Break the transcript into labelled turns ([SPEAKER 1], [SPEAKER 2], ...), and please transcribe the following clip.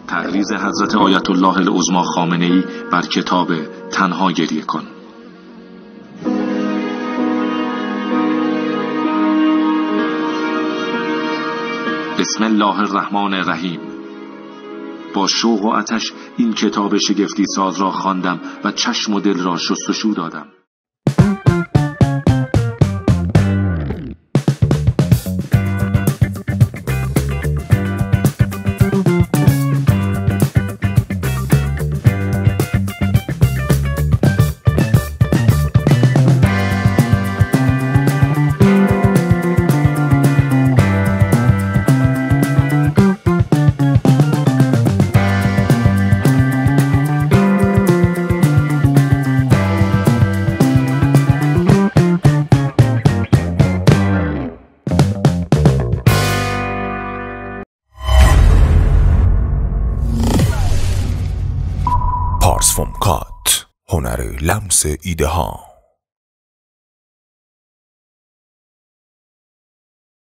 [SPEAKER 1] تقریض حضرت آیت الله العظمی خامنه‌ای بر کتاب تنها گریه کن. بسم الله الرحمن الرحیم. با شوق و آتش این کتاب شگفتی ساز را خواندم و چشم و دل را شستشو دادم.
[SPEAKER 2] پارسفومکات، هنر لمس ایده ها.